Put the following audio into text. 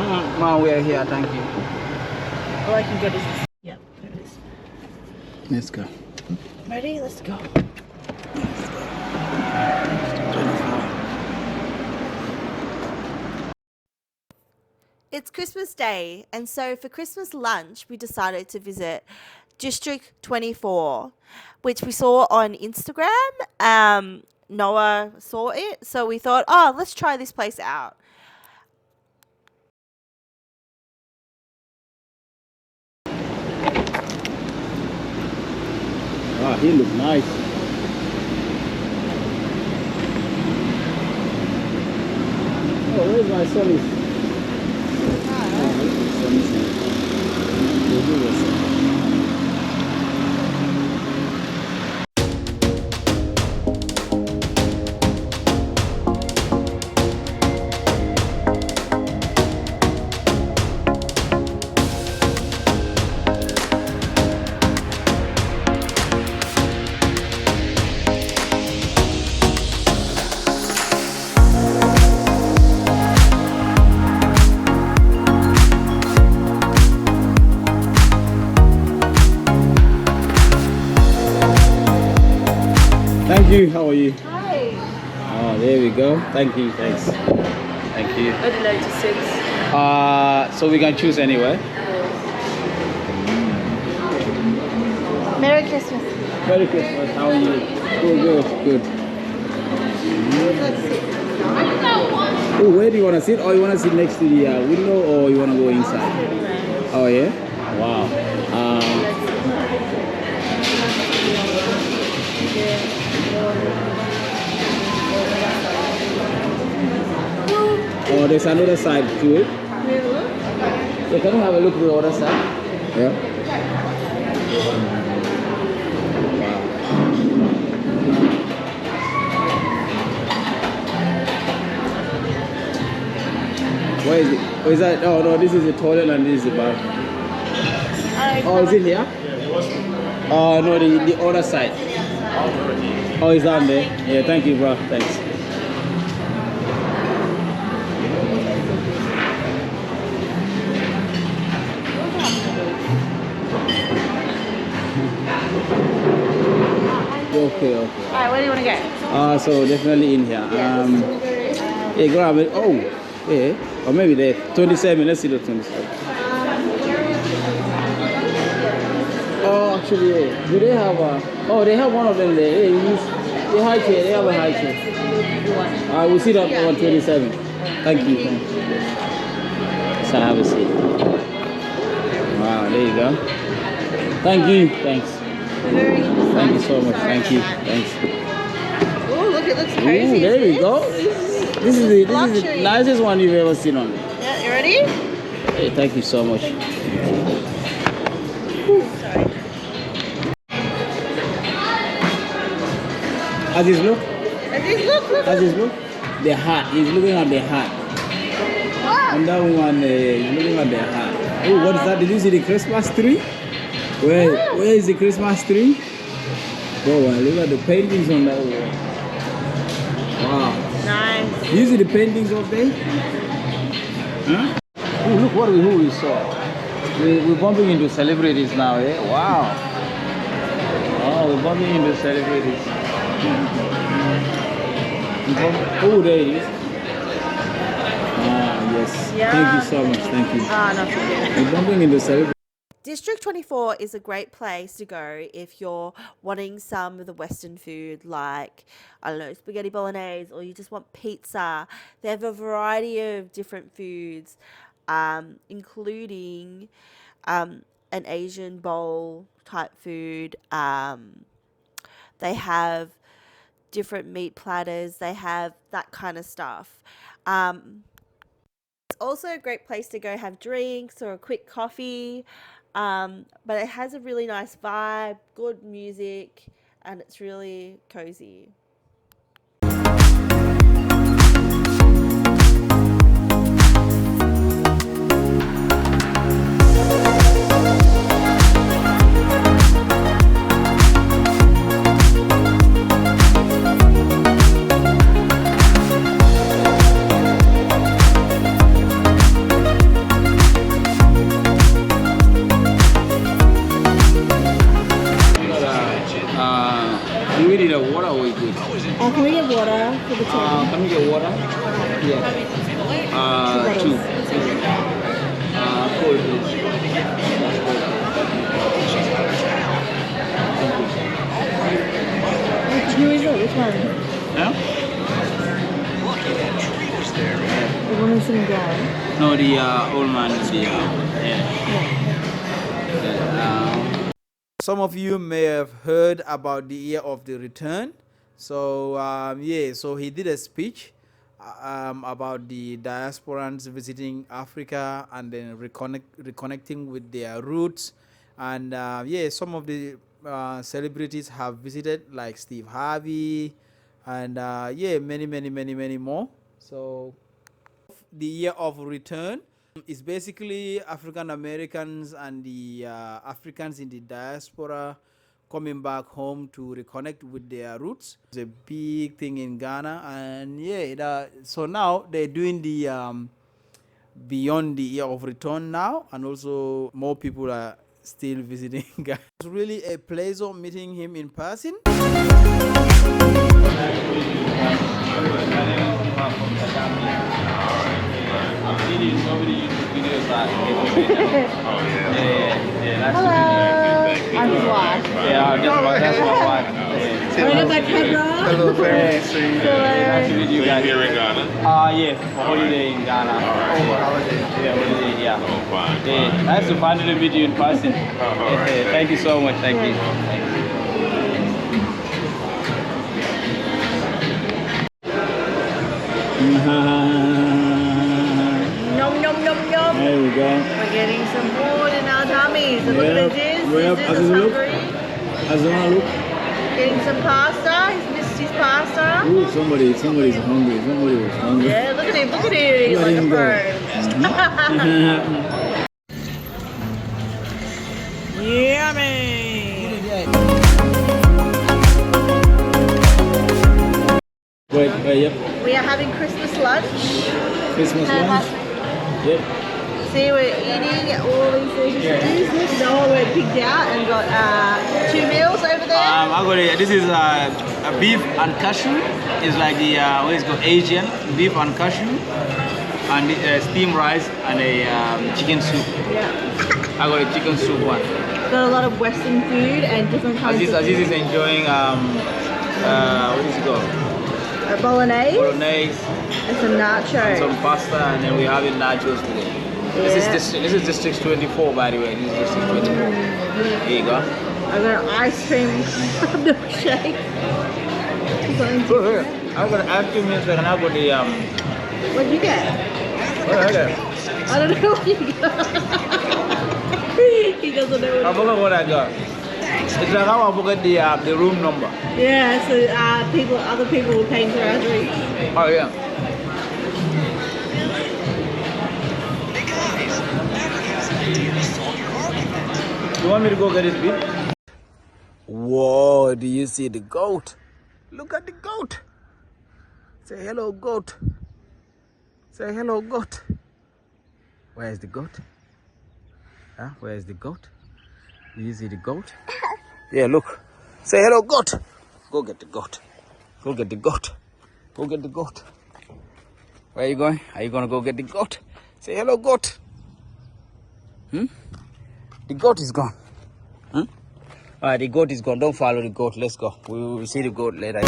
Ma, we are here, thank you. All I can get is this. Yep, there it is. Let's go. Ready? Let's go. It's Christmas Day, and so for Christmas lunch, we decided to visit DistrKt, which we saw on Instagram. Noah saw it, so we thought, oh, let's try this place out. Ah, he look nice. Oh, where's my son? Thank you. How are you? Hi. Oh, there we go. Thank you. Thanks. Thank you. I'd like to sit. So we can choose anywhere. Merry Christmas. Merry Christmas. How are you? Good. Good. Oh, where do you want to sit? Oh, you want to sit next to the window, or you want to go inside? Oh yeah. Wow. Oh, there's another side to it. Yeah, can you have a look at the other side? Yeah. Wow. Where is it? Oh, is that? Oh no, this is the toilet and this is the bath. Oh, is it here? Oh no, the other side. Oh, it's down there. Yeah, thank you, bro. Thanks. Okay. Alright, where do you want to go? So definitely in here. Yeah, grab it. Oh, yeah. Or maybe there. 27. Let's see the 27. Oh, actually, yeah. Do they have a? Oh, they have one of them there. Yeah, you use the high chair. They have a high chair. We'll see that on 27. Thank you. So have a seat. Wow, there you go. Thank you. Thanks. Thank you so much. Thank you. Thanks. Oh, look, it looks crazy. Ooh, there we go. This is the nicest one you've ever seen on. Yeah, you ready? Hey, thank you so much. Sorry. Aziz, look. Look. Aziz, look. The hat. He's looking at the hat. Wow. And that one, he's looking at the hat. Oh, what is that? Did you see the Christmas tree? Where is the Christmas tree? Oh, look at the paintings on that wall. Wow. Nice. You see the paintings up there? Huh? Oh, look who we saw. We're bumping into celebrities now, eh? Wow. Oh, we're bumping into celebrities. Oh, there it is. Yes. Yeah. Thank you so much. Thank you. We're bumping into celebrities. DistrKt is a great place to go if you're wanting some of the Western food, like, I don't know, spaghetti bolognese, or you just want pizza. They have a variety of different foods, including an Asian bowl type food. They have different meat platters. They have that kind of stuff. It's also a great place to go have drinks or a quick coffee. But it has a really nice vibe, good music, and it's really cozy. the table? Can we get water? Yeah. Two. Cold, please. Who is it? Which one? Yeah? The woman sitting down. No, the old man is the Some of you may have heard about the year of the return. So so he did a speech about the diasporans visiting Africa and then reconnecting with their roots. And some of the celebrities have visited, like Steve Harvey, and many more. So the year of return is basically African Americans and the Africans in the diaspora coming back home to reconnect with their roots. It's a big thing in Ghana, and so now they're doing the beyond the year of return now, and also more people are still visiting Ghana. It's really a pleasure meeting him in person. Hello. I'm his wife. Yeah, that's my wife. Hello, my camera. Hello, family. Nice to meet you guys. Here in Ghana? For holiday in Ghana. Holiday. Yeah. Oh, fine. Yeah, nice to finally meet you in person. Right. Thank you so much. Thank you. Nom nom nom nom. There we go. We're getting some food in our tummies. Look at this. Yep. This is hungry. As I look. Getting some pasta. He's missed his pasta. Ooh, somebody's hungry. Somebody was hungry. Yeah, look at him. Look at him. Look at Like a him go. bird. Yummy. Wait, yep. We are having Christmas lunch. Christmas lunch. Yep. See, we're eating all these things. Yeah. Noah, we're picked out and got 2 meals over there. This is a beef and cashew. It's like the what is it called, Asian beef and cashew, and steamed rice and a chicken soup. Yeah. I got a chicken soup one. Got a lot of Western food and different kinds of Aziz is enjoying what is it called? bolognese Bolognese, and some nachos. some pasta, and then we're having nachos today. Yeah. This is District 24, by the way. This is District 24. Here you go. I got an ice cream milkshake. Something I've got ice cream milkshake, and I've got the What'd you get? okay. I don't know what you got. He doesn't know I what forgot what I got. It's like how I forget the room number. Yeah, so other people were paying for our drinks. Oh yeah. You want me to go get his beef? Whoa, do you see the goat? Look at the goat. Say hello, goat. Say hello, goat. Where is the goat? Huh? Where is the goat? Do you see the goat? Yeah, look. Say hello, goat. Go get the goat. Go get the goat. Go get the goat. Where are you going? Are you going to go get the goat? Say hello, goat. The goat is gone. Alright, the goat is gone. Don't follow the goat. Let's go. We will see the goat later.